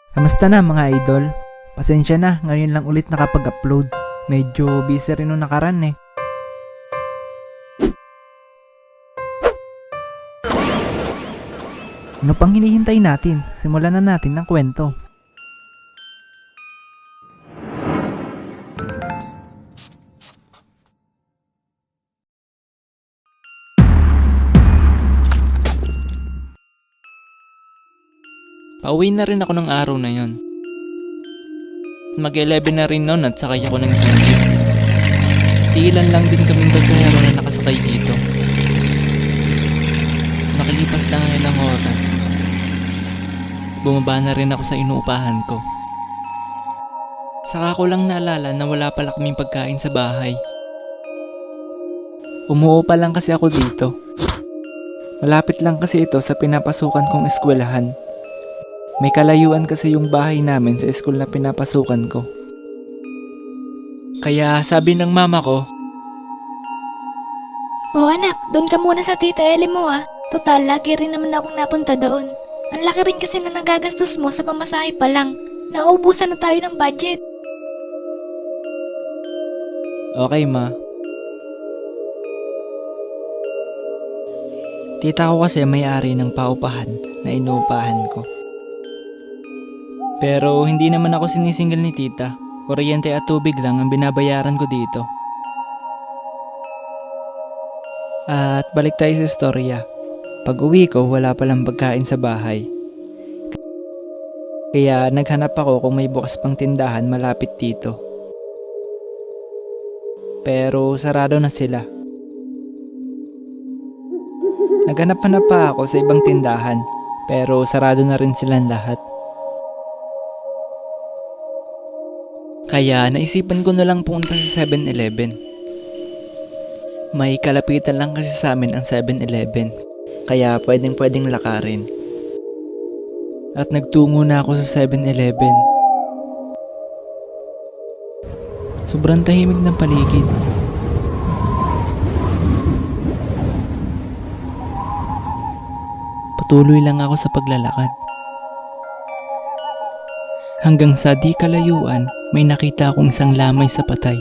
Kamusta na mga idol? Pasensya na, ngayon lang ulit nakapag-upload. Medyo busy rin nung nakaraan eh. Ano pang hinihintay natin? Simulan na natin ng kwento. Pauwi na rin ako ng araw na yon. Mag-11 na rin noon at sakay ako ng isang jeep. Ilan lang din kaming pasahero na nakasakay dito. Nakalipas lang ang ilang oras. Bumaba na rin ako sa inuupahan ko. Saka ko lang naalala na wala pala kaming pagkain sa bahay. Umuupa lang kasi ako dito. Malapit lang kasi ito sa pinapasukan kong eskwelahan. May kalayuan kasi yung bahay namin sa school na pinapasukan ko. Kaya sabi ng mama ko, Oh anak, doon ka muna sa tita Ellie mo ah. Total, lagi rin naman akong napunta doon. Ang laki rin kasi na nagagastos mo sa pamasahe pa lang. Nauubusan na tayo ng budget. okay ma. Tita ko kasi may-ari ng paupahan na inuupahan ko. Pero hindi naman ako sinisingil ni tita. Kuryente at tubig lang ang binabayaran ko dito. At balik tayo sa istorya. Pag uwi ko, wala palang pagkain sa bahay. Kaya naghanap ako kung may bukas pang tindahan malapit dito. Pero sarado na sila. Naghanap-hanap pa ako sa ibang tindahan, pero sarado na rin silang lahat. Kaya naisipan ko na lang pumunta sa 7-Eleven. May kalapitan lang kasi sa amin ang 7-Eleven, kaya pwedeng lakarin. At nagtungo na ako sa 7-Eleven. Sobrang tahimik ng paligid. Patuloy lang ako sa paglalakad. Hanggang sa di kalayuan, may nakita akong isang lamay sa patay.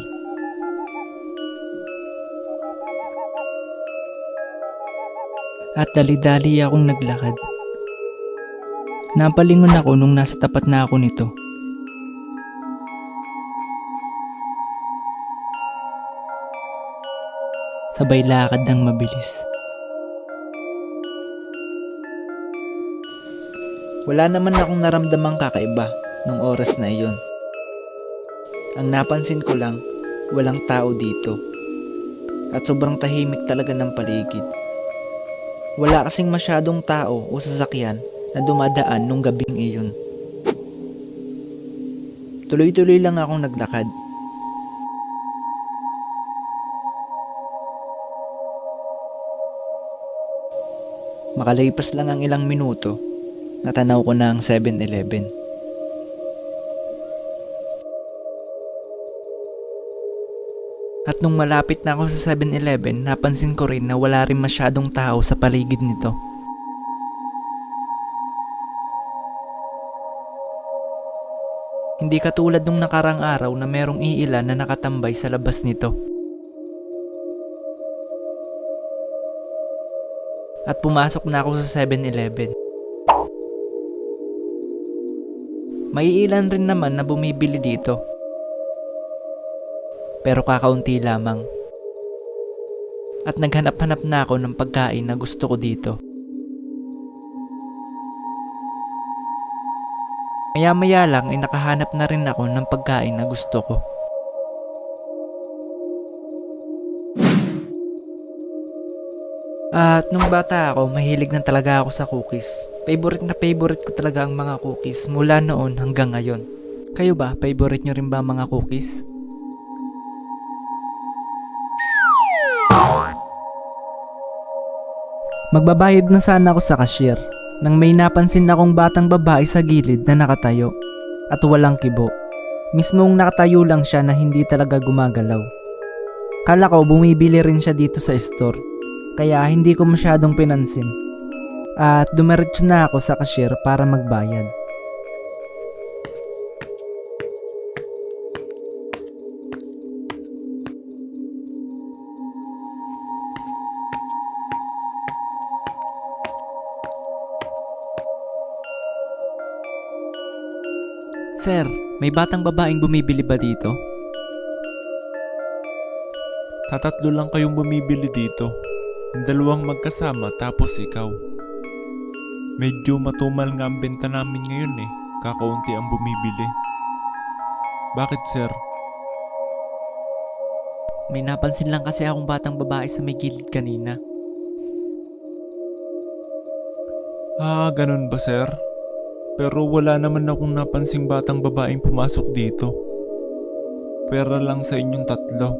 At dali-dali akong naglakad. Napalingon ako nung nasa tapat na ako nito. Sabay lakad ng mabilis. Wala naman akong naramdamang kakaiba nung oras na iyon. Ang napansin ko lang, walang tao dito. At sobrang tahimik talaga ng paligid. Wala kasing masyadong tao o sasakyan na dumadaan nung gabing iyon. Tuloy-tuloy lang akong naglakad. Makalipas lang ang ilang minuto, natanaw ko na ang 7-Eleven. At nung malapit na ako sa 7-Eleven, napansin ko rin na wala rin masyadong tao sa paligid nito. Hindi katulad nung nakarang araw na merong iilan na nakatambay sa labas nito. At pumasok na ako sa 7-Eleven. May ilan rin naman na bumibili dito. Pero kakaunti lamang. At naghanap-hanap na ako ng pagkain na gusto ko dito. Maya-maya lang ay nakahanap na rin ako ng pagkain na gusto ko. At nung bata ako, mahilig na talaga ako sa cookies. Favorite ko talaga ang mga cookies mula noon hanggang ngayon. Kayo ba, favorite nyo rin ba ang mga cookies? Magbabayad na sana ako sa cashier nang may napansin akong batang babae sa gilid na nakatayo at walang kibo. Mismong nakatayo lang siya na hindi talaga gumagalaw. Kala ko bumibili rin siya dito sa store, kaya hindi ko masyadong pinansin. At dumiretso na ako sa cashier para magbayad. Sir, may batang babaeng bumibili ba dito? Tatatlo lang kayong bumibili dito. Yung dalawang magkasama tapos ikaw. Medyo matumal nga ang benta namin ngayon eh. Kakaunti ang bumibili. Bakit sir? May napansin lang kasi akong batang babae sa may gilid kanina. Ganun ba sir? Pero wala naman akong napansing batang babaeng pumasok dito. Pera lang sa inyong tatlo.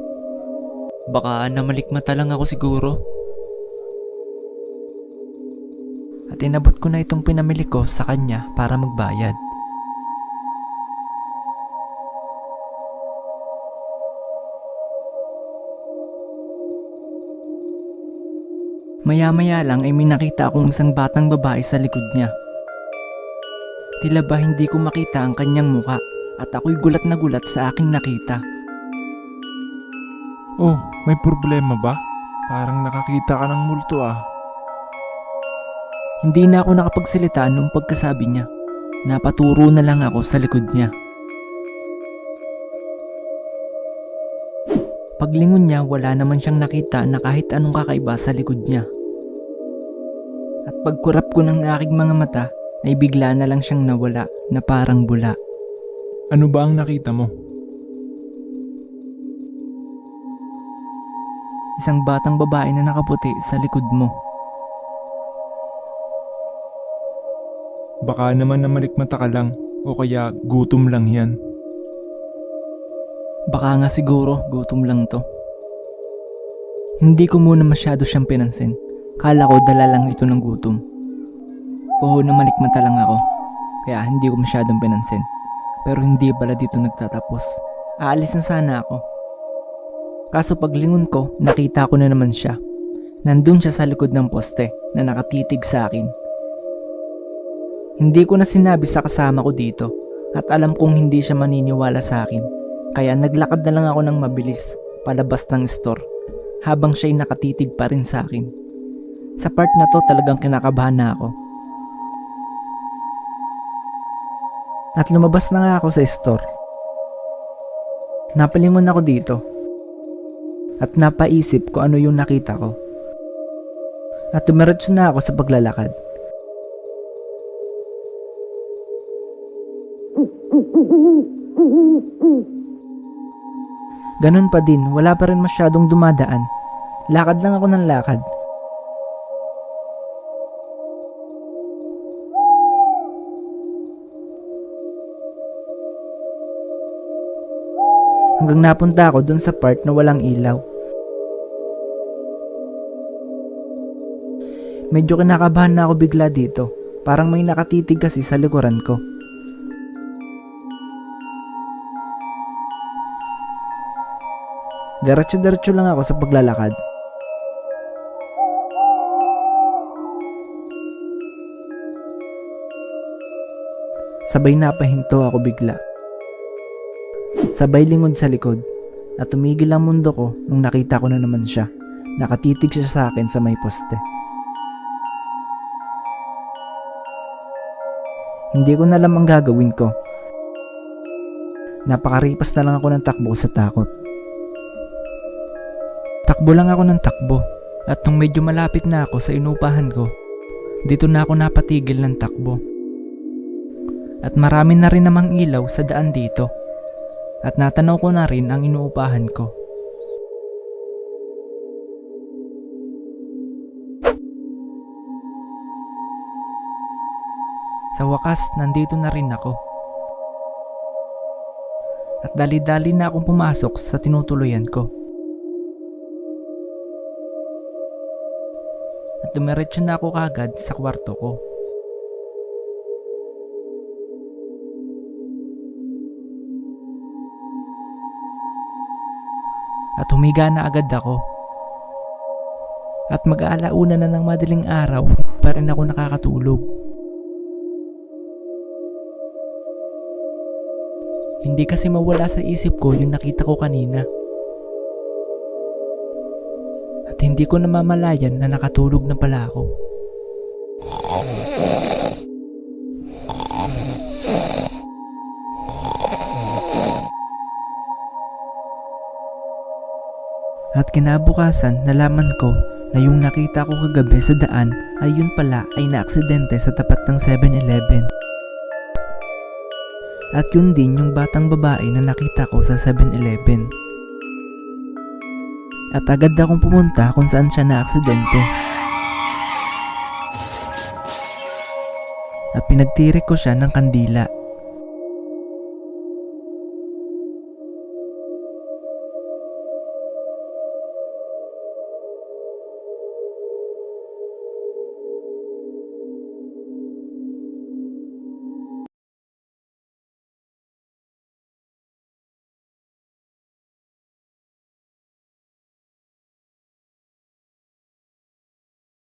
Baka namalikmata lang ako siguro. At inabot ko na itong pinamili ko sa kanya para magbayad. Maya-maya lang ay may nakita akong isang batang babae sa likod niya. Tila ba hindi ko makita ang kanyang muka at ako'y gulat na gulat sa aking nakita. Oh, may problema ba? Parang nakakita ka ng multo ah. Hindi na ako nakapagsalita noong pagkasabi niya. Napaturo na lang ako sa likod niya. Paglingon niya, wala naman siyang nakita na kahit anong kakaiba sa likod niya. At pagkurap ko ng aking mga mata, ay bigla na lang siyang nawala na parang bula. Ano ba ang nakita mo? Isang batang babae na nakaputi sa likod mo. Baka naman namalikmata ka lang o kaya gutom lang yan. Baka nga siguro gutom lang to. Hindi ko muna masyado siyang pinansin. Kala ko dala lang ito ng gutom. Oo, namalikmata lang ako. Kaya hindi ko masyadong pinansin. Pero hindi pala dito nagtatapos. Aalis na sana ako. Kaso paglingon ko, nakita ko na naman siya. Nandun siya sa likod ng poste na nakatitig sa akin. Hindi ko na sinabi sa kasama ko dito at alam kong hindi siya maniniwala sa akin. Kaya naglakad na lang ako ng mabilis palabas ng store habang siya'y nakatitig pa rin sa akin. Sa part na to talagang kinakabahan na ako. At lumabas na nga ako sa store. Napalingon ako dito at napaisip ko ano yung nakita ko. At tumiretso na ako sa paglalakad. Ganun pa din, wala pa rin masyadong dumadaan. Lakad lang ako ng lakad. Hanggang napunta ako dun sa part na walang ilaw. Medyo kinakabahan na ako bigla dito. Parang may nakatitig kasi sa likuran ko. Diretso-diretso lang ako sa paglalakad. Sabay napahinto ako bigla. Sabay lingod sa likod at tumigil ang mundo ko nung nakita ko na naman siya. Nakatitig siya sa akin sa may poste. Hindi ko na alam ang gagawin ko. Napakaripas na lang ako ng takbo sa takot. Takbo lang ako ng takbo at nung medyo malapit na ako sa inuupahan ko, dito na ako napatigil ng takbo. At marami na rin namang ilaw sa daan dito at natanaw ko na rin ang inuupahan ko. Sa wakas, nandito na rin ako. At dali-dali na akong pumasok sa tinutuluyan ko. At dumiretso na ako kagad sa kwarto ko. At humiga na agad ako. At mag-aalauna na ng madaling araw pa rin ako nakakatulog. Hindi kasi mawala sa isip ko yung nakita ko kanina. At hindi ko namamalayan na nakatulog na pala ako. At kinabukasan nalaman ko na yung nakita ko kagabi sa daan ay yun pala ay naaksidente sa tapat ng 7-Eleven. At yun din yung batang babae na nakita ko sa 7-Eleven. At agad akong pumunta kung saan siya naaksidente. At pinagtirik ko siya ng kandila.